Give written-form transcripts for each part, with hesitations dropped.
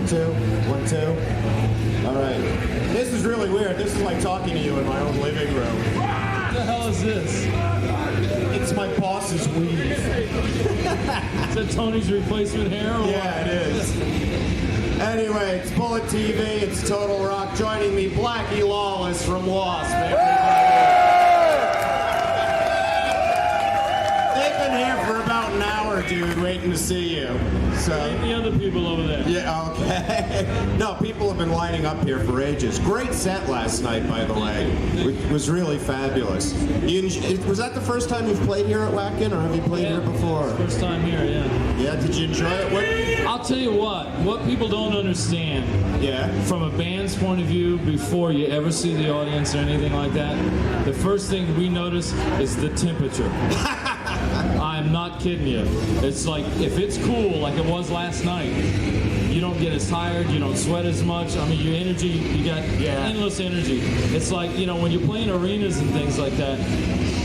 two, 1, 2. All right. This is really weird. This is like talking to you in my own living room. What the hell is this? It's my boss's weave. Is that Tony's replacement hair? Or Yeah, it is. Anyway, it's Bullet TV, it's Total Rock. Joining me, Blackie, Lawless from W.A.S.P. They've been here for about an hour, dude, waiting to see you. So the other people over there. yeah, okay. No, people have been lining up here for ages. Great set last night, by the way. It was really fabulous. Was that the first time you've played here at Wacken, or have you played here before? First time here, yeah. Yeah, did you enjoy it? I'll tell you what people don't understand, from a band's point of view, before you ever see the audience or anything like that, the first thing we notice is the temperature. I'm not kidding you. It's like, if it's cool like it was last night, you don't get as tired, you don't sweat as much. I mean, your energy, you got endless energy. It's like, you know, when you're playing arenas and things like that,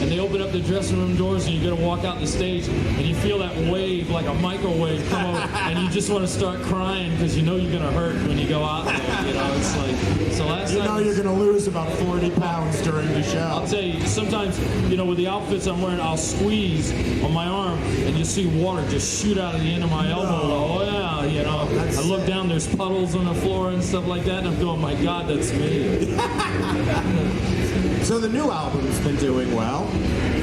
and they open up the dressing room doors and you're going to walk out the stage and you feel that wave, like a microwave, come over, and you just want to start crying because you know you're going to hurt when you go out there. You know, it's like, so last night... You know you're going to lose about 40 pounds during the show. I'll tell you, sometimes, you know, with the outfits I'm wearing, I'll squeeze on my arm and you see water just shoot out of the end of my elbow. Oh, yeah, you know. I look down, there's puddles on the floor and stuff like that, and I'm going, my God, that's me. So the new album's been doing well.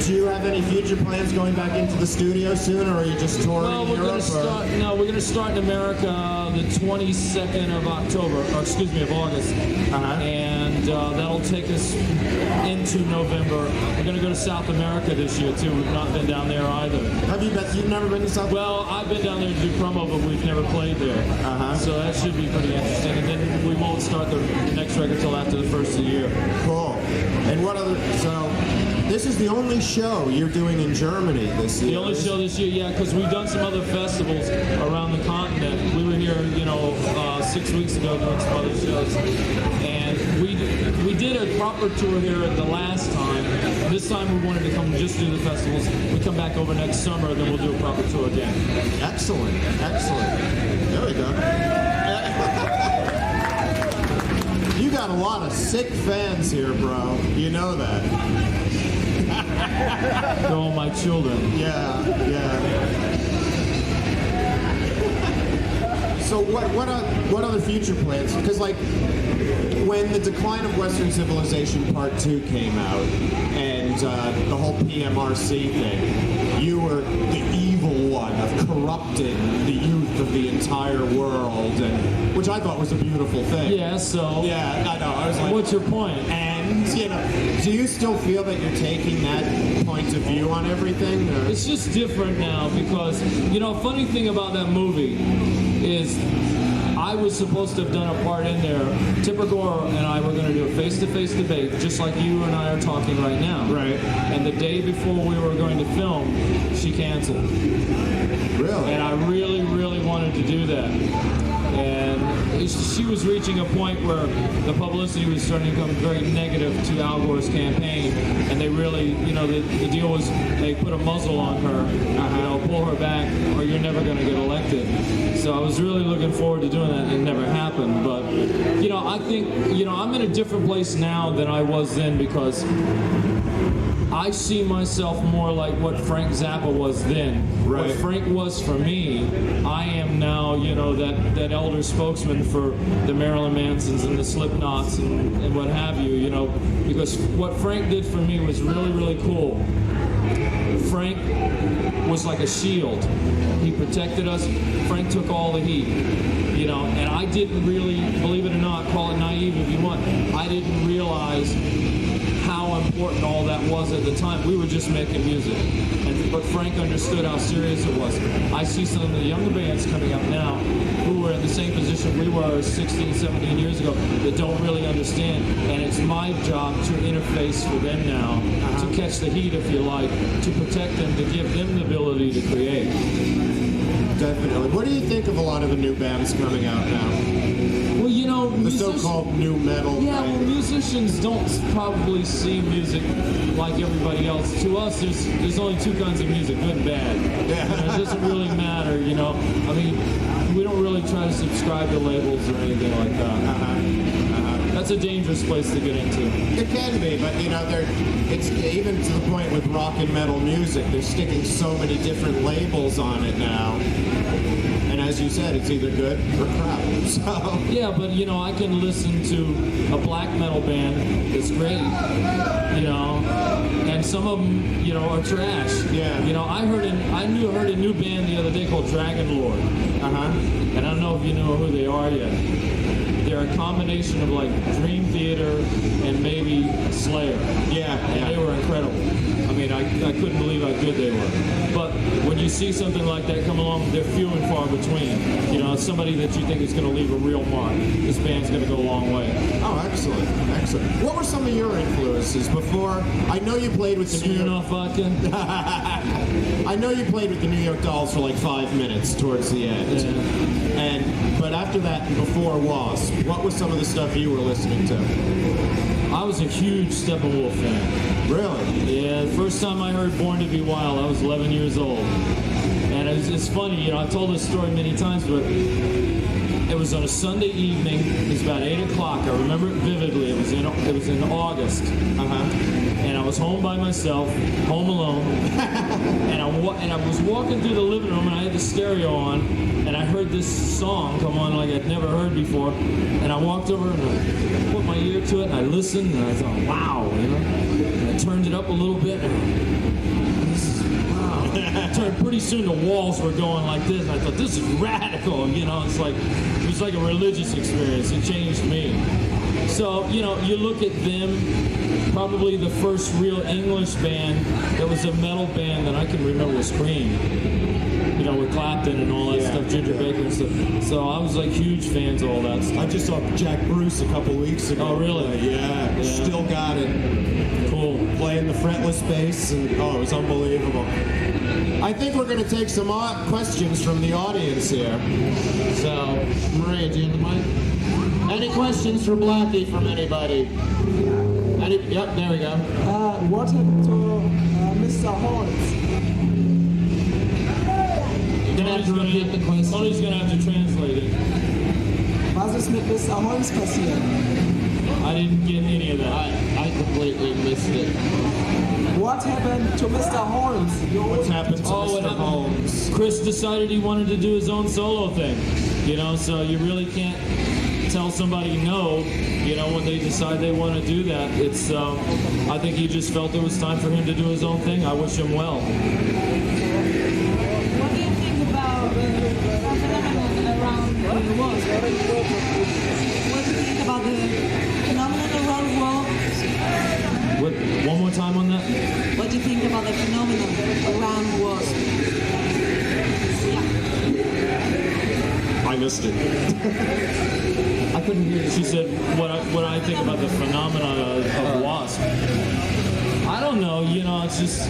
Do you have any future plans going back into the studio soon, or are you just touring Well, we're Europe? going to start in America the 22nd of October, or excuse me, of August, and that'll take us into November. We're going to go to South America this year too. We've not been down there either. Have you been? You've never been to South? Well, I've been down there to do promo, but we've never played there. So that should be pretty interesting. And then we won't start the next record till after the first of the year. Cool. And what other? So this is the only show you're doing in Germany this year. The only show this year, yeah, because we've done some other festivals around the continent. We were here, you know, 6 weeks ago doing some other shows, and we did a proper tour here the last time. This time we wanted to come just do the festivals. We come back over next summer, then we'll do a proper tour again. Excellent, excellent. There we go. You got a lot of sick fans here, bro. You know that. They're all my children. Yeah, yeah. So what other future plans? Because like when The Decline of Western Civilization Part 2 came out and the whole PMRC thing, you were the evil one of corrupting the youth of the entire world, and which I thought was a beautiful thing. Yeah, so... Yeah, I know. I was like... What's your point? And, you know, do you still feel that you're taking that point of view on everything? Or? It's just different now because, you know, funny thing about that movie is I was supposed to have done a part in there. Tipper Gore and I were going to do a face-to-face debate, just like you and I are talking right now. Right. And the day before we were going to film, she canceled. Really? And I really, really wanted to do that. And she was reaching a point where the publicity was starting to become very negative to Al Gore's campaign, and they really, you know, the deal was they put a muzzle on her, you know, pull her back, or you're never going to get elected. So I was really looking forward to doing that, and it never happened. But, you know, I think, you know, I'm in a different place now than I was then because I see myself more like what Frank Zappa was then. Right. What Frank was for me, I am now, you know, that elder spokesman for the Marilyn Mansons and the Slipknots and what have you, you know, because what Frank did for me was really, really cool. Frank was like a shield. He protected us. Frank took all the heat, you know, and I didn't really, believe it or not, call it naive if you want, I didn't realize how important all that was at the time. We were just making music. But Frank understood how serious it was. I see some of the younger bands coming up now who were in the same position we were 16, 17 years ago that don't really understand. And it's my job to interface with them now, to catch the heat, if you like, to protect them, to give them the ability to create. Definitely. What do you think of a lot of the new bands coming out now? Well, you know, the so-called new metal. Yeah, well, musicians don't probably see music like everybody else. To us, there's only two kinds of music, good and bad. Yeah. You know, it doesn't really matter, you know. I mean, we don't really try to subscribe to labels or anything like that. That's a dangerous place to get into. It can be, but you know, it's even to the point with rock and metal music, they're sticking so many different labels on it now. And as you said, it's either good or crap. So yeah, but you know, I can listen to a black metal band that's great, you know, and some of them, you know, are trash. Yeah. You know, I heard a new band the other day called Dragon Lord. And I don't know if you know who they are yet. They're a combination of like Dream Theater and maybe Slayer. And they were incredible. I mean, I couldn't believe how good they were. But when you see something like that come along, they're few and far between. You know, it's somebody that you think is going to leave a real mark. This band's going to go a long way. Oh, excellent, excellent. What were some of your influences before? I know you played with the New York... Wacken. I know you played with the New York Dolls for like 5 minutes towards the end. But after that and before W.A.S.P, what was some of the stuff you were listening to? I was a huge Steppenwolf fan. Really? Yeah, the first time I heard Born to Be Wild, I was 11 years old. And it's funny, you know, I've told this story many times, but it was on a Sunday evening. It was about 8 o'clock. I remember it vividly. It was in August. And I was home by myself, home alone. and I was walking through the living room, and I had the stereo on, and I heard this song come on like I'd never heard before. And I walked over and I put my ear to it, and I listened, and I thought, wow, you know. And I turned it up a little bit. Pretty soon the walls were going like this, and I thought, this is radical, you know. It was like a religious experience. It changed me. So, you know, you look at them, probably the first real English band that was a metal band that I can remember was Cream. You know, with Clapton and all that stuff, Ginger Baker and stuff. So I was like huge fans of all that stuff. I just saw Jack Bruce a couple weeks ago. Oh, really? Yeah. Still got it. Cool. Playing the fretless bass, and it was unbelievable. I think we're going to take some questions from the audience here. So, Maria, do you have the mic? Any questions for Blackie from anybody? Yep, there we go. What happened to Mr. Horns? You're going to have to repeat the question. Tony's going to have to translate it. Was ist mit Mr. Horns passiert? I didn't get any of that. I completely missed it. What happened to Mr. Horns? What's happened to Mr. Holmes? Chris decided he wanted to do his own solo thing. You know, so you really can't tell somebody no, you know, when they decide they want to do that. It's, I think he just felt it was time for him to do his own thing. I wish him well. What do you think about the phenomenon around the world? What do you think about the phenomenon around the world? One more time on that? What do you think about the phenomenon around the world? I missed it. I couldn't hear you. She said, what I think about the phenomenon of W.A.S.P. I don't know, you know, it's just,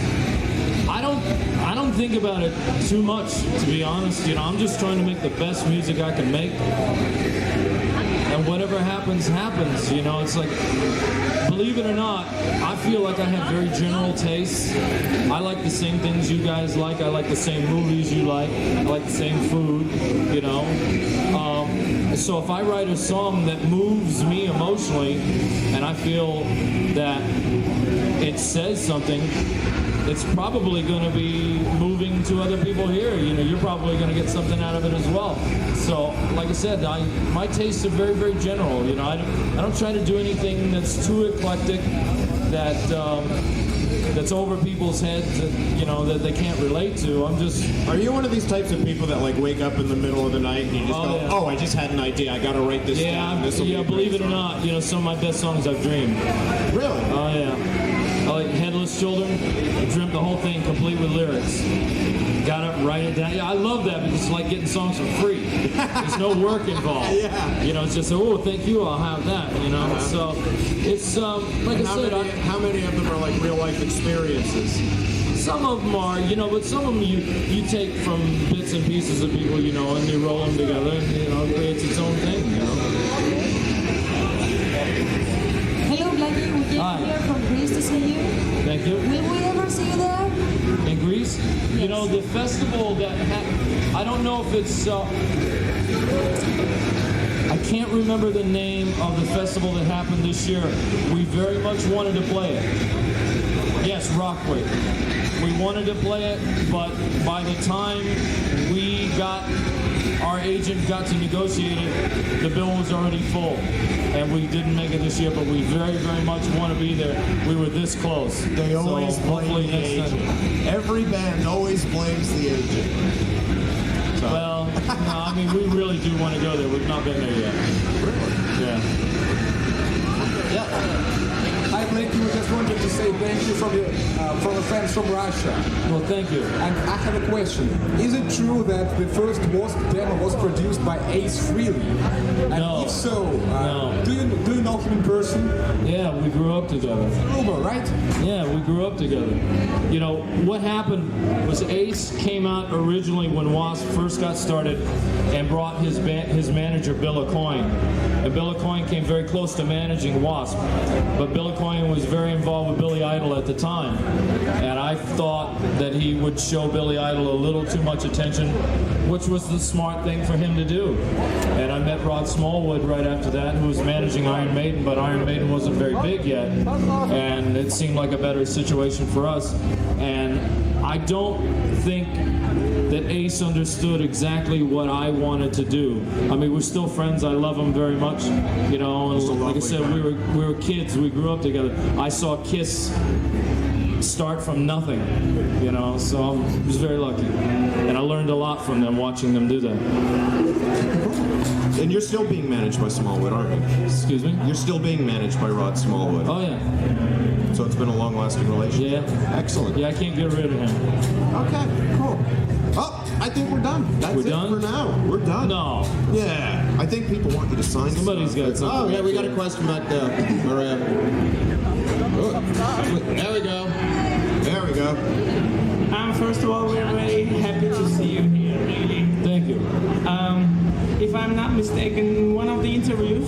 I don't think about it too much, to be honest. You know, I'm just trying to make the best music I can make. And whatever happens, happens. You know, it's like, believe it or not, I feel like I have very general tastes. I like the same things you guys like. I like the same movies you like. I like the same food, you know. So if I write a song that moves me emotionally and I feel that it says something, it's probably going to be moving to other people here. You know, you're probably going to get something out of it as well. So, like I said, my tastes are very, very general. You know, I don't try to do anything that's too eclectic, that's over people's heads, that, you know, that they can't relate to. I'm just... Are you one of these types of people that like wake up in the middle of the night and you just go, yeah. oh, I just had an idea, I gotta write this down. Yeah, believe it or not, you know, some of my best songs I've dreamed. Really? Oh, yeah. I like Headless Children. I dreamt the whole thing complete with lyrics. Gotta write it down. Yeah, I love that because it's like getting songs for free. There's no work involved. Yeah. You know, it's just, oh, thank you, I'll have that, you know. So, it's, like I said... How many of them are like real life experiences? Some of them are, you know, but some of them you take from bits and pieces of people, you know, and you roll them together, and, you know, it creates its own thing, you know. Hello, Blackie. We came here from Greece to see you. Thank you. Will we ever see you there? In Greece? You know, the festival that I don't know if it's I can't remember the name of the festival that happened this year. We very much wanted to play it. Yes, Rockquake. We wanted to play it, but by the time our agent got to negotiate it, the bill was already full. And we didn't make it this year, but we very, very much want to be there. We were this close. They always blame the agent. Every band always blames the agent. So. Well, no, I mean, we really do want to go there. We've not been there yet. Really? Yeah. Yeah. Hi, Blackie. We just wanted to say thank you from the fans from Russia. Well, thank you. And I have a question. Is it true that the first W.A.S.P demo was produced by Ace Frehley? And No. if so, No. do you know him in person? Yeah, we grew up together. Rumor, right? Yeah, we grew up together. You know, what happened was Ace came out originally when W.A.S.P first got started and brought his manager, Bill Aucoin. And Bill Aucoin came very close to managing W.A.S.P. But Bill Aucoin was very involved with Billy Idol at the time. And I thought that he would show Billy Idol a little too much attention, which was the smart thing for him to do. And I met Rod Smallwood right after that, who was managing Iron Maiden, but Iron Maiden wasn't very big yet. And it seemed like a better situation for us. And I don't think that Ace understood exactly what I wanted to do. I mean, we're still friends. I love him very much, you know. And like I said, we were kids. We grew up together. I saw Kiss start from nothing, you know. So I was very lucky, and I learned a lot from them watching them do that. And you're still being managed by Smallwood, aren't you? Excuse me? You're still being managed by Rod Smallwood. Oh yeah. So it's been a long-lasting relationship. Yeah. Excellent. Yeah, I can't get rid of him. Okay, cool. Oh, I think we're done. That's We're it done? for now. We're done. No. Yeah. I think people want you to sign Somebody's stuff. got something. Oh, yeah, we got a question back there. Maria. Oh, there we go. There we go. First of all, we're very happy to see you here, really. Thank you. If I'm not mistaken, in one of the interviews,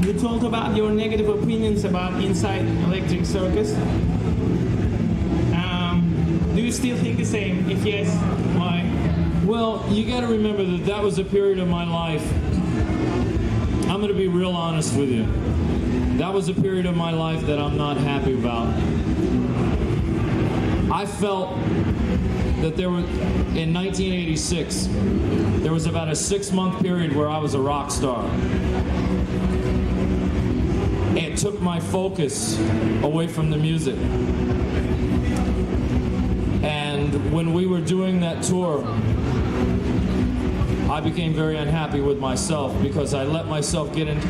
you talked about your negative opinions about Inside Electric Circus. Do you still think the same? If yes, why? Well, you got to remember that that was a period of my life. I'm going to be real honest with you. That was a period of my life that I'm not happy about. I felt that there was, in 1986, there was about a 6-month period where I was a rock star. It took my focus away from the music. And when we were doing that tour, I became very unhappy with myself because I let myself get into...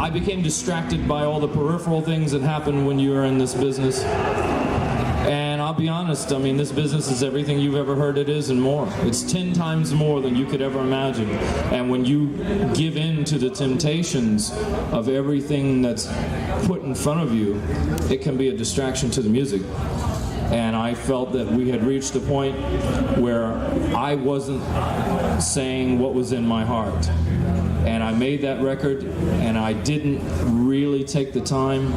I became distracted by all the peripheral things that happen when you're in this business. And I'll be honest, I mean, this business is everything you've ever heard it is and more. It's 10 times more than you could ever imagine. And when you give in to the temptations of everything that's put in front of you, it can be a distraction to the music. And I felt that we had reached a point where I wasn't saying what was in my heart. And I made that record, and I didn't really take the time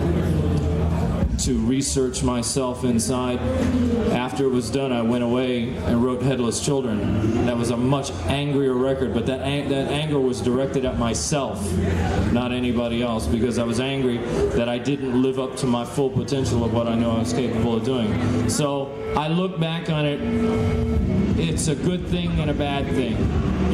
to research myself inside. After it was done, I went away and wrote Headless Children. That was a much angrier record, but that anger was directed at myself, not anybody else, because I was angry that I didn't live up to my full potential of what I know I was capable of doing. So I look back on it, it's a good thing and a bad thing.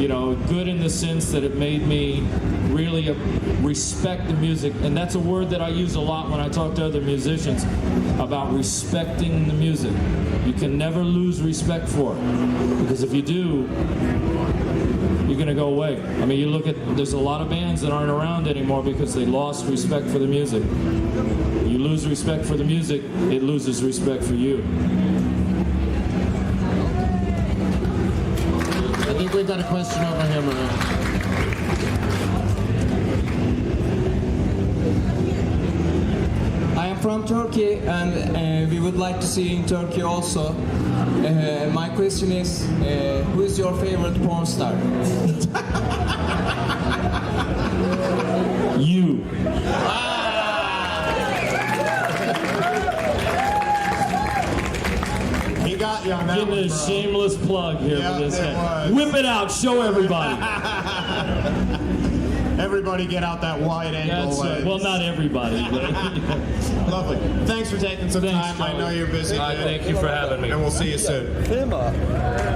You know, good in the sense that it made me really respect the music, and that's a word that I use a lot when I talk to other musicians about respecting the music. You can never lose respect for it, because if you do, you're going to go away. I mean, you look at, there's a lot of bands that aren't around anymore because they lost respect for the music. You lose respect for the music, it loses respect for you. I think we've got a question over here, Maria. I am from Turkey, and we would like to see you in Turkey also. My question is, who is your favorite porn star? You. got you on that Getting one, a bro. shameless plug here Yeah, for this it guy. was. Whip it out, show everybody. Everybody get out that wide angle That's right. lens. Well, not everybody, but Lovely. Thanks for taking some Thanks, time. I know Charlie. you're busy. Thank you for having me. And we'll see you soon. Firma.